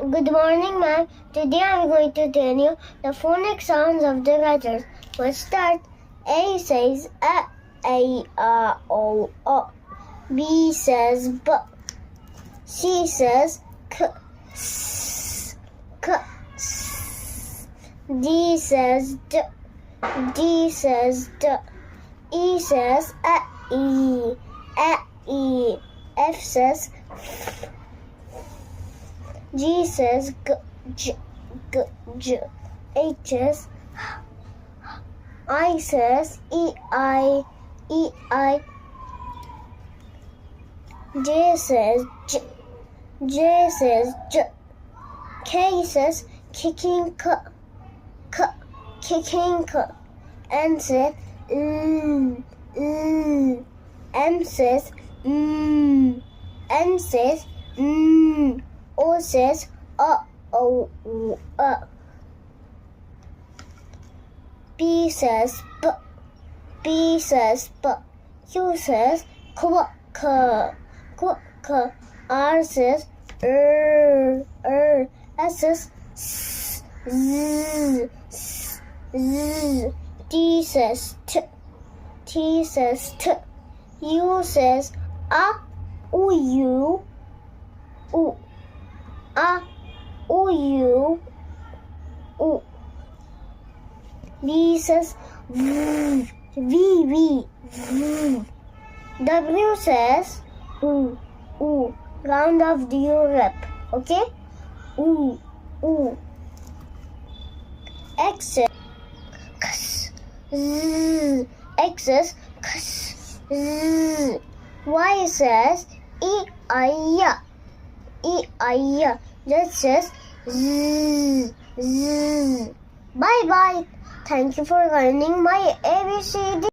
Good morning, ma'am. Today I'm going to tell you the phonic sounds of the letters. We'll start. A says A, O, O. B says B. C says K, S, K, S. D says D. D says D. E says E, E. F says F. G says G, J, G, J. H says I says E, I. J says J, J says J. K says kicking K, kicking K. N says M says N says O says O. P says B says B. Q says K. R says S says Z. T says T says T. U says U. V says V. W says round of the Europe. Okay? X says X says Y says E, I. Z says Z. Bye bye. Thank you for learning my ABCD.